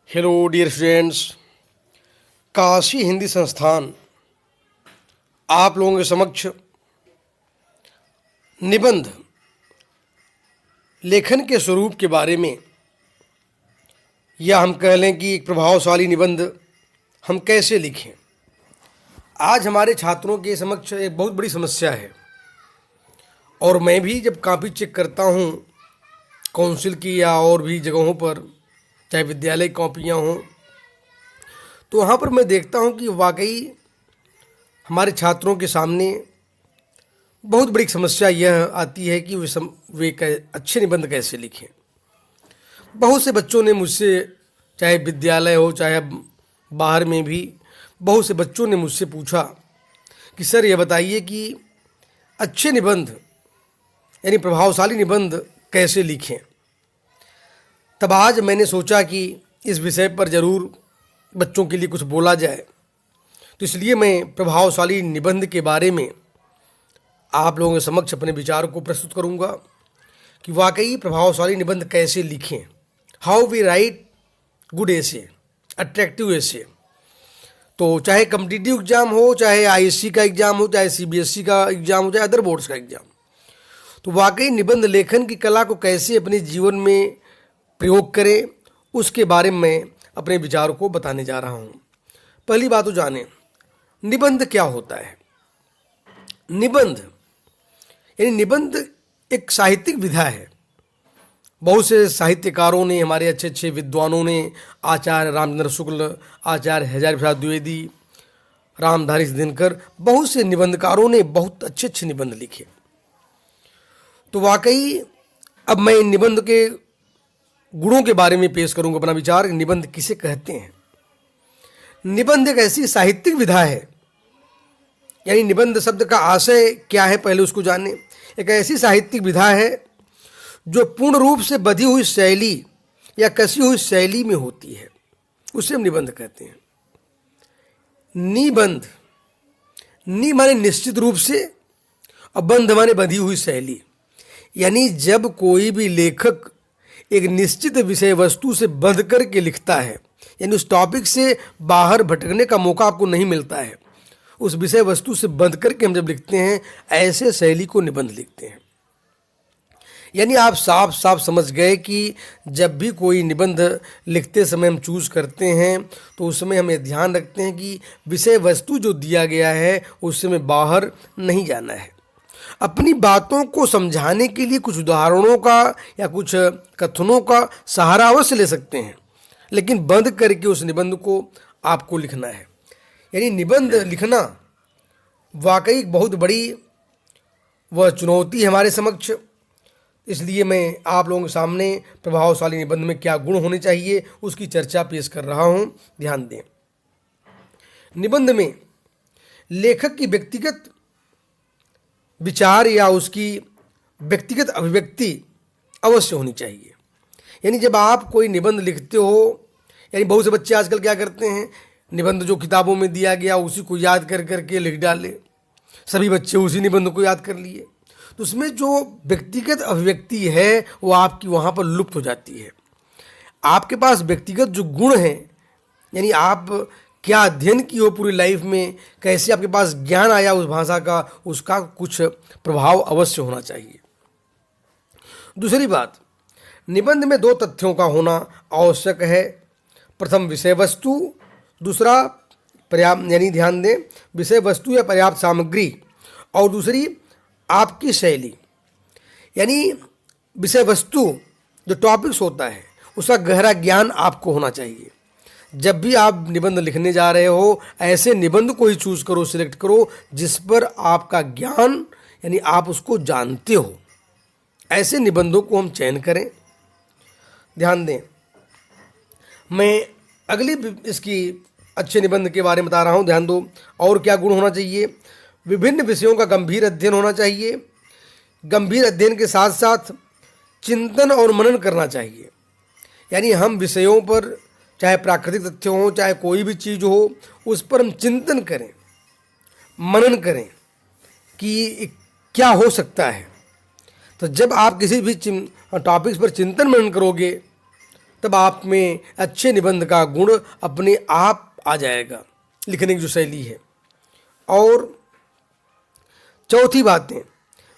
Hello dear students. Kashi Hindi Sansthan आप लोगों के समक्ष निबंध लेखन के स्वरूप के बारे में, या हम कह लें कि एक प्रभावशाली निबंध हम कैसे लिखें, आज हमारे छात्रों के समक्ष एक बहुत बड़ी समस्या है। और मैं भी जब कॉपी चेक करता हूँ काउंसिल की या और भी जगहों पर, चाहे विद्यालय कॉपियाँ हों, तो वहाँ पर मैं देखता हूँ कि वाकई हमारे छात्रों के सामने बहुत बड़ी समस्या यह आती है कि वे अच्छे निबंध कैसे लिखें। बहुत से बच्चों ने मुझसे, चाहे विद्यालय हो चाहे बाहर में भी, बहुत से बच्चों ने मुझसे पूछा कि सर ये बताइए कि अच्छे निबंध यानी प्रभावशाली निबंध कैसे लिखें। तब आज मैंने सोचा कि इस विषय पर ज़रूर बच्चों के लिए कुछ बोला जाए, तो इसलिए मैं प्रभावशाली निबंध के बारे में आप लोगों के समक्ष अपने विचार को प्रस्तुत करूंगा कि वाकई प्रभावशाली निबंध कैसे लिखें। How we write good essay, attractive essay. तो चाहे कॉम्पिटिटिव एग्जाम हो, चाहे आईएससी का एग्ज़ाम हो, चाहे सीबीएसई का एग्ज़ाम हो, चाहे अदर बोर्ड्स का एग्ज़ाम, तो वाकई निबंध लेखन की कला को कैसे अपने जीवन में प्रयोग करें, उसके बारे में मैं अपने विचारों को बताने जा रहा हूँ। पहली बात तो जानें निबंध क्या होता है। निबंध यानी निबंध एक साहित्यिक विधा है। बहुत से साहित्यकारों ने, हमारे अच्छे अच्छे विद्वानों ने, आचार्य रामचंद्र शुक्ल, आचार्य हजारी प्रसाद द्विवेदी, रामधारी दिनकर, बहुत से निबंधकारों ने बहुत अच्छे अच्छे निबंध लिखे। तो वाकई अब मैं इन निबंध के गुणों के बारे में पेश करूंगा अपना विचार। निबंध किसे कहते हैं। निबंध एक ऐसी साहित्यिक विधा है, यानी निबंध शब्द का आशय क्या है पहले उसको जानें। एक ऐसी साहित्यिक विधा है जो पूर्ण रूप से बधी हुई शैली या कसी हुई शैली में होती है, उसे हम निबंध कहते हैं। निबंध, नि माने निश्चित रूप से और बंध माने बधी हुई शैली, यानी जब कोई भी लेखक एक निश्चित विषय वस्तु से बंध करके लिखता है, यानी उस टॉपिक से बाहर भटकने का मौका आपको नहीं मिलता है, उस विषय वस्तु से बंध करके हम जब लिखते हैं, ऐसे शैली को निबंध लिखते हैं। यानी आप साफ साफ समझ गए कि जब भी कोई निबंध लिखते समय हम चूज़ करते हैं, तो उस समय हमें ध्यान रखते हैं कि विषय वस्तु जो दिया गया है उससे हमें बाहर नहीं जाना है। अपनी बातों को समझाने के लिए कुछ उदाहरणों का या कुछ कथनों का सहारा अवश्य ले सकते हैं, लेकिन बंद करके उस निबंध को आपको लिखना है। यानी निबंध लिखना वाकई बहुत बड़ी वह चुनौती है हमारे समक्ष। इसलिए मैं आप लोगों के सामने प्रभावशाली निबंध में क्या गुण होने चाहिए उसकी चर्चा पेश कर रहा हूँ। ध्यान दें, निबंध में लेखक की व्यक्तिगत विचार या उसकी व्यक्तिगत अभिव्यक्ति अवश्य होनी चाहिए। यानी जब आप कोई निबंध लिखते हो, यानी बहुत से बच्चे आजकल क्या करते हैं, निबंध जो किताबों में दिया गया उसी को याद कर करके लिख डाले, सभी बच्चे उसी निबंध को याद कर लिए, तो उसमें जो व्यक्तिगत अभिव्यक्ति है वो आपकी वहाँ पर लुप्त हो जाती है। आपके पास व्यक्तिगत जो गुण हैं, यानी आप क्या अध्ययन की हो पूरी लाइफ में, कैसे आपके पास ज्ञान आया उस भाषा का, उसका कुछ प्रभाव अवश्य होना चाहिए। दूसरी बात, निबंध में दो तथ्यों का होना आवश्यक है। प्रथम विषय वस्तु, दूसरा पर्याप्त, यानी ध्यान दें, विषय वस्तु या पर्याप्त सामग्री, और दूसरी आपकी शैली। यानी विषय वस्तु जो टॉपिक्स होता है उसका गहरा ज्ञान आपको होना चाहिए। जब भी आप निबंध लिखने जा रहे हो, ऐसे निबंध को ही चूज करो, सिलेक्ट करो जिस पर आपका ज्ञान, यानी आप उसको जानते हो, ऐसे निबंधों को हम चयन करें। ध्यान दें, मैं अगली इसकी अच्छे निबंध के बारे में बता रहा हूँ। ध्यान दो, और क्या गुण होना चाहिए। विभिन्न विषयों का गंभीर अध्ययन होना चाहिए। गंभीर अध्ययन के साथ साथ चिंतन और मनन करना चाहिए। यानी हम विषयों पर, चाहे प्राकृतिक तथ्य हो, चाहे कोई भी चीज़ हो, उस पर हम चिंतन करें, मनन करें कि क्या हो सकता है। तो जब आप किसी भी टॉपिक्स पर चिंतन मनन करोगे तब आप में अच्छे निबंध का गुण अपने आप आ जाएगा, लिखने की जो शैली है। और चौथी बातें,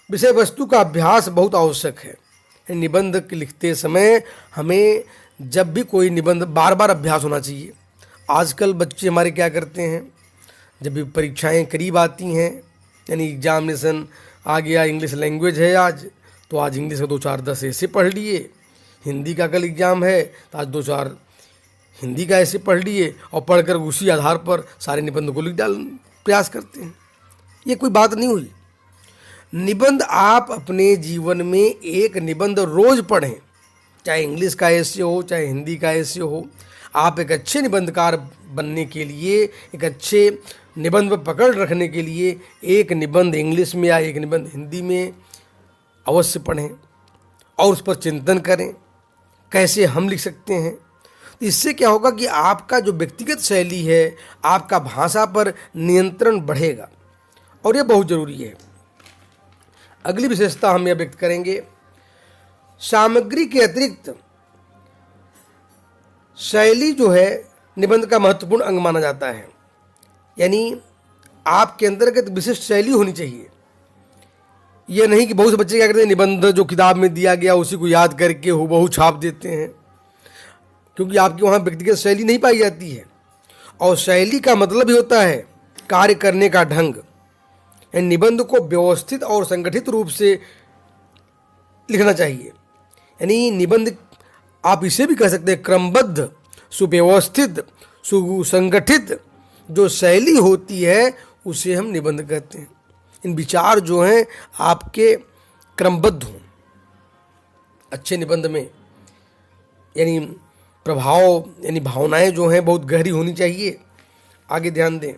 विषय वस्तु का अभ्यास बहुत आवश्यक है। निबंध लिखते समय हमें जब भी कोई निबंध बार बार अभ्यास होना चाहिए। आजकल बच्चे हमारे क्या करते हैं, जब भी परीक्षाएं करीब आती हैं, यानी एग्जामिनेशन आ गया, इंग्लिश लैंग्वेज है आज, तो आज इंग्लिश का 2-4-10 ऐसे पढ़ लिए, हिंदी का कल एग्जाम है तो आज 2-4 हिंदी का ऐसे पढ़ लिए, और पढ़कर उसी आधार पर सारे निबंध को लिख डाल प्रयास करते हैं। ये कोई बात नहीं हुई। निबंध आप अपने जीवन में एक निबंध रोज पढ़ें, चाहे इंग्लिश का ऐसे हो चाहे हिंदी का ऐसे हो। आप एक अच्छे निबंधकार बनने के लिए, एक अच्छे निबंध पर पकड़ रखने के लिए एक निबंध इंग्लिश में या एक निबंध हिंदी में अवश्य पढ़ें और उस पर चिंतन करें कैसे हम लिख सकते हैं। तो इससे क्या होगा कि आपका जो व्यक्तिगत शैली है, आपका भाषा पर नियंत्रण बढ़ेगा, और ये बहुत ज़रूरी है। अगली विशेषता हम यह व्यक्त करेंगे, सामग्री के अतिरिक्त शैली जो है निबंध का महत्वपूर्ण अंग माना जाता है। यानी आपके अंतर्गत विशिष्ट शैली होनी चाहिए। यह नहीं कि बहुत से बच्चे क्या करते हैं, निबंध जो किताब में दिया गया उसी को याद करके हूबहू छाप देते हैं, क्योंकि आपकी वहाँ व्यक्तिगत शैली नहीं पाई जाती है। और शैली का मतलब ही होता है कार्य करने का ढंग। निबंध को व्यवस्थित और संगठित रूप से लिखना चाहिए। यानी निबंध आप इसे भी कह सकते हैं क्रमबद्ध, सुव्यवस्थित, सुसंगठित जो शैली होती है उसे हम निबंध कहते हैं। इन विचार जो हैं आपके क्रमबद्ध हों अच्छे निबंध में, यानी प्रभाव यानी भावनाएं जो हैं बहुत गहरी होनी चाहिए। आगे ध्यान दें,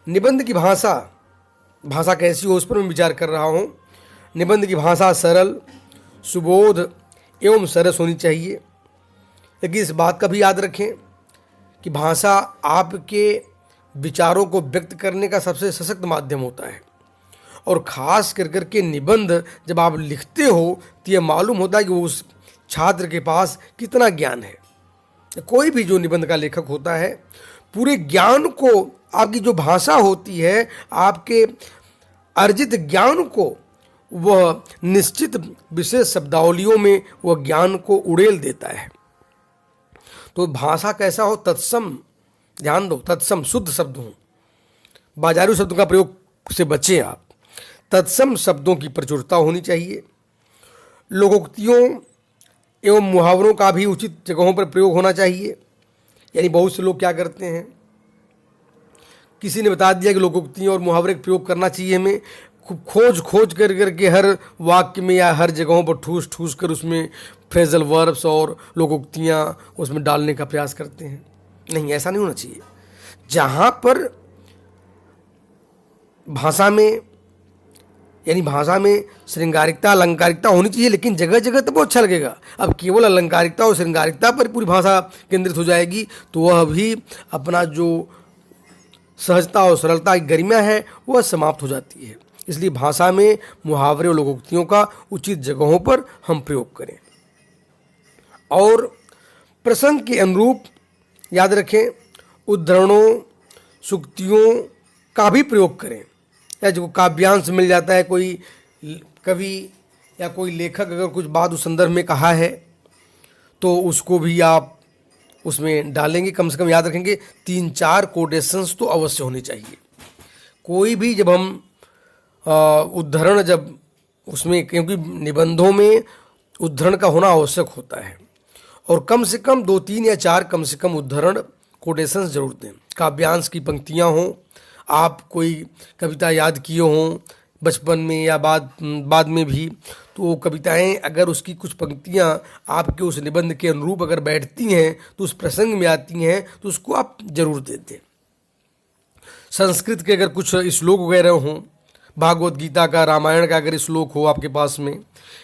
निबंध की भाषा कैसी हो उस पर मैं विचार कर रहा हूँ। निबंध की भाषा सरल, सुबोध एवं सरस होनी चाहिए। लेकिन इस बात का भी याद रखें कि भाषा आपके विचारों को व्यक्त करने का सबसे सशक्त माध्यम होता है। और ख़ास कर के निबंध जब आप लिखते हो तो यह मालूम होता है कि उस छात्र के पास कितना ज्ञान है। कोई भी जो निबंध का लेखक होता है, पूरे ज्ञान को, आपकी जो भाषा होती है, आपके अर्जित ज्ञान को वह निश्चित विशेष शब्दावलियों में वह ज्ञान को उड़ेल देता है। तो भाषा कैसा हो, तत्सम, ध्यान दो, तत्सम शुद्ध शब्द हो, बाजारू शब्दों का प्रयोग से बचें आप। तत्सम शब्दों की प्रचुरता होनी चाहिए। लोकोक्तियों एवं मुहावरों का भी उचित जगहों पर प्रयोग होना चाहिए। यानी बहुत से लोग क्या करते हैं, किसी ने बता दिया कि लोकोक्तियों और मुहावरे का प्रयोग करना चाहिए, हमें खूब खोज करके हर वाक्य में या हर जगहों पर ठूस कर उसमें फ्रेजल वर्ब्स और लोकोक्तियाँ उसमें डालने का प्रयास करते हैं। नहीं, ऐसा नहीं होना चाहिए। जहाँ पर भाषा में श्रृंगारिकता, अलंकारिकता होनी चाहिए, लेकिन जगह जगह तो बहुत अच्छा लगेगा। अब केवल अलंकारिकता और श्रृंगारिकता पर पूरी भाषा केंद्रित हो जाएगी तो वह भी अपना जो सहजता और सरलता की गरिमा है वह समाप्त हो जाती है। इसलिए भाषा में मुहावरे और लोकोक्तियों का उचित जगहों पर हम प्रयोग करें। और प्रसंग के अनुरूप याद रखें, उद्धरणों, सूक्तियों का भी प्रयोग करें। या जो काव्यांश मिल जाता है, कोई कवि या कोई लेखक अगर कुछ बात उस संदर्भ में कहा है तो उसको भी आप उसमें डालेंगे। कम से कम याद रखेंगे 3-4 कोटेशंस तो अवश्य होनी चाहिए। कोई भी जब हम उद्धरण जब उसमें, क्योंकि निबंधों में उद्धरण का होना आवश्यक होता है, और कम से कम 2-3 या 4 कम से कम उद्धरण कोटेशंस जरूर दें। काव्यांश की पंक्तियाँ हों, आप कोई कविता याद किए हों बचपन में या बाद में भी, तो वो कविताएं अगर उसकी कुछ पंक्तियां आपके उस निबंध के अनुरूप अगर बैठती हैं तो उस प्रसंग में आती हैं तो उसको आप जरूर दे दें। संस्कृत के अगर कुछ श्लोक वगैरह हों, भागवत गीता का, रामायण का अगर श्लोक हो आपके पास में,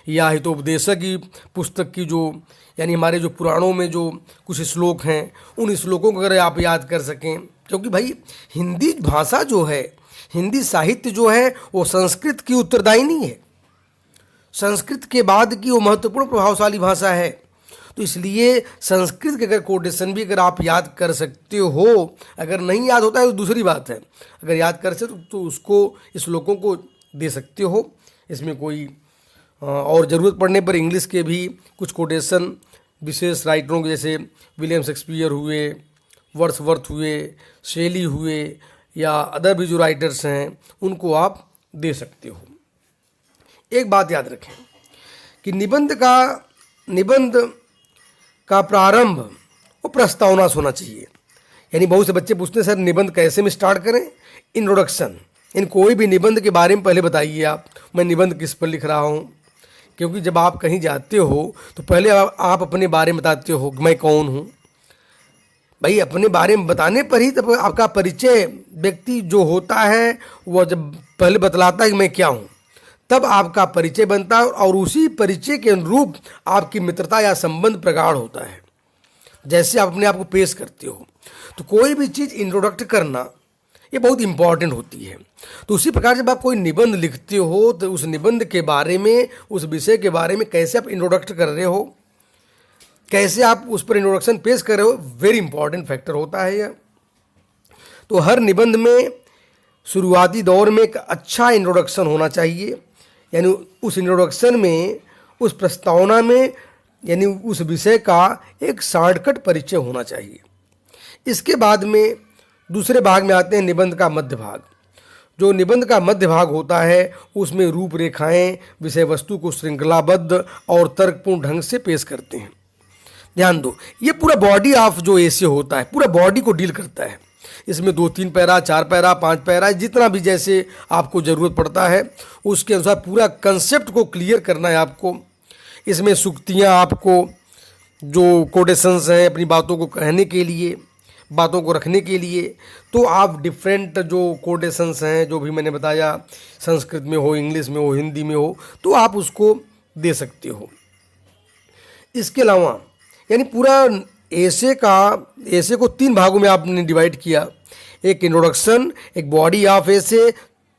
या हितोपदेशक की पुस्तक की जो, यानी हमारे जो पुराणों में जो कुछ श्लोक हैं, उन श्लोकों को अगर आप याद कर सकें। क्योंकि भाई हिंदी भाषा जो है, हिंदी साहित्य जो है वो संस्कृत की उत्तरदायिनी है। संस्कृत के बाद की वो महत्वपूर्ण प्रभावशाली भाषा है। तो इसलिए संस्कृत के अगर कोटेशन भी अगर आप याद कर सकते हो, अगर नहीं याद होता है तो दूसरी बात है, अगर याद कर सकते तो उसको इस श्लोकों को दे सकते हो। इसमें कोई और ज़रूरत पड़ने पर इंग्लिश के भी कुछ कोटेशन विशेष राइटरों के, जैसे विलियम शेक्सपियर हुए, वर्ड्सवर्थ हुए, शेली हुए, या अदर भी जो राइटर्स हैं उनको आप दे सकते हो। एक बात याद रखें कि निबंध का प्रारंभ वो प्रस्तावना से होना चाहिए। यानी बहुत से बच्चे पूछते हैं सर निबंध कैसे में स्टार्ट करें? इंट्रोडक्शन, इन कोई भी निबंध के बारे में पहले बताइए आप, मैं निबंध किस पर लिख रहा हूँ। क्योंकि जब आप कहीं जाते हो तो पहले आप अपने बारे में बताते हो कि मैं कौन हूँ। भाई अपने बारे में बताने पर ही तब आपका परिचय व्यक्ति जो होता है वह जब पहले बतलाता है कि मैं क्या हूँ, तब आपका परिचय बनता है और उसी परिचय के अनुरूप आपकी मित्रता या संबंध प्रगाढ़ होता है, जैसे आप अपने आप को पेश करते हो। तो कोई भी चीज़ इंट्रोडक्ट करना ये बहुत इंपॉर्टेंट होती है। तो उसी प्रकार जब आप कोई निबंध लिखते हो तो उस निबंध के बारे में, उस विषय के बारे में कैसे आप इंट्रोडक्ट कर रहे हो, कैसे आप उस पर इंट्रोडक्शन पेश कर रहे हो, वेरी इंपॉर्टेंट फैक्टर होता है यह। तो हर निबंध में शुरुआती दौर में एक अच्छा इंट्रोडक्शन होना चाहिए, यानी उस इंट्रोडक्शन में, उस प्रस्तावना में, यानी उस विषय का एक शॉर्टकट परिचय होना चाहिए। इसके बाद में दूसरे भाग में आते हैं निबंध का मध्य भाग। जो निबंध का मध्य भाग होता है उसमें रूपरेखाएं विषय वस्तु को श्रृंखलाबद्ध और तर्कपूर्ण ढंग से पेश करते हैं। ध्यान दो, ये पूरा बॉडी ऑफ जो एसे होता है पूरा बॉडी को डील करता है। इसमें 2-3 पैरा, 4 पैरा, 5 पैरा, जितना भी जैसे आपको ज़रूरत पड़ता है उसके अनुसार पूरा कंसेप्ट को क्लियर करना है आपको। इसमें सूक्तियाँ, आपको जो कोटेशंस हैं अपनी बातों को कहने के लिए, बातों को रखने के लिए, तो आप डिफरेंट जो कोटेशंस हैं जो भी मैंने बताया, संस्कृत में हो, इंग्लिश में हो, हिंदी में हो, तो आप उसको दे सकते हो। इसके अलावा यानी पूरा एसे को 3 भागों में आपने डिवाइड किया, एक इंट्रोडक्शन, एक body of essay,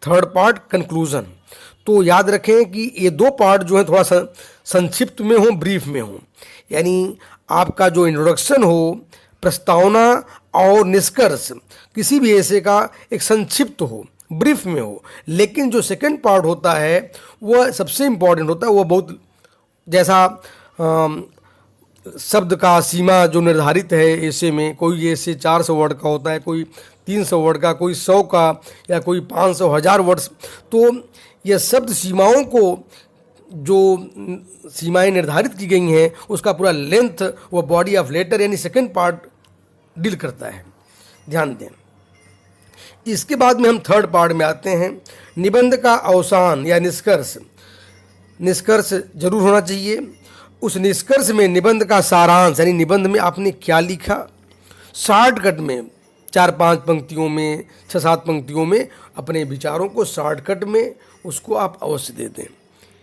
third part conclusion. तो याद रखें कि ये 2 पार्ट जो है थोड़ा सा संक्षिप्त में हो, ब्रीफ में हो। यानी आपका जो इंट्रोडक्शन हो, प्रस्तावना और निष्कर्ष किसी भी ऐसे का एक संक्षिप्त हो, ब्रीफ में हो। लेकिन जो सेकंड पार्ट होता है वह सबसे इम्पॉर्टेंट होता है। वह बहुत जैसा शब्द का सीमा जो निर्धारित है ऐसे में, कोई ऐसे 400 वर्ड का होता है, कोई 300 वर्ड का, कोई 100 का, या कोई 500, 1000 वर्ड्स। तो यह शब्द सीमाओं को जो सीमाएं निर्धारित की गई हैं उसका पूरा लेंथ वह बॉडी ऑफ लेटर यानी सेकंड पार्ट डील करता है, ध्यान दें। इसके बाद में हम थर्ड पार्ट में आते हैं, निबंध का अवसान या निष्कर्ष। निष्कर्ष जरूर होना चाहिए। उस निष्कर्ष में निबंध का सारांश, यानी निबंध में आपने क्या लिखा, शॉर्टकट में 4-5 पंक्तियों में, 6-7 पंक्तियों में अपने विचारों को शॉर्टकट में उसको आप अवश्य दे दें।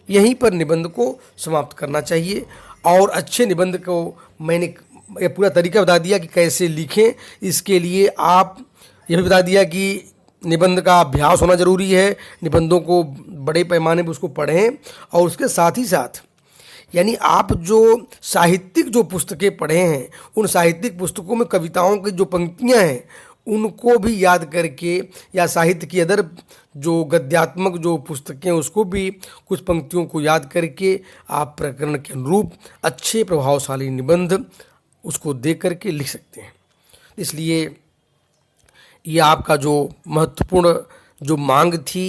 यहीं पर निबंध को समाप्त करना चाहिए। और अच्छे निबंध को मैंने ये पूरा तरीका बता दिया कि कैसे लिखें। इसके लिए आप यह भी बता दिया कि निबंध का अभ्यास होना जरूरी है, निबंधों को बड़े पैमाने पर उसको पढ़ें। और उसके साथ ही साथ यानी आप जो साहित्यिक जो पुस्तकें पढ़े हैं उन साहित्यिक पुस्तकों में कविताओं की जो पंक्तियां हैं उनको भी याद करके, या साहित्य की अदर जो गद्यात्मक जो पुस्तकें उसको भी कुछ पंक्तियों को याद करके आप प्रकरण के अनुरूप अच्छे प्रभावशाली निबंध उसको दे करके लिख सकते हैं। इसलिए ये आपका जो महत्वपूर्ण जो मांग थी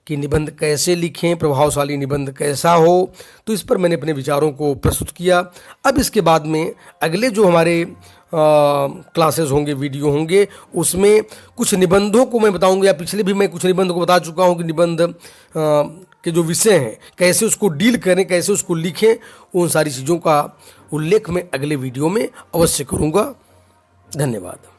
कि निबंध कैसे लिखें, प्रभावशाली निबंध कैसा हो, तो इस पर मैंने अपने विचारों को प्रस्तुत किया। अब इसके बाद में अगले जो हमारे क्लासेस होंगे, वीडियो होंगे, उसमें कुछ निबंधों को मैं बताऊंगा, या पिछले भी मैं कुछ निबंध को बता चुका हूं कि निबंध के जो विषय हैं कैसे उसको डील करें, कैसे उसको लिखें, उन सारी चीज़ों का उल्लेख मैं अगले वीडियो में अवश्य करूंगा। धन्यवाद।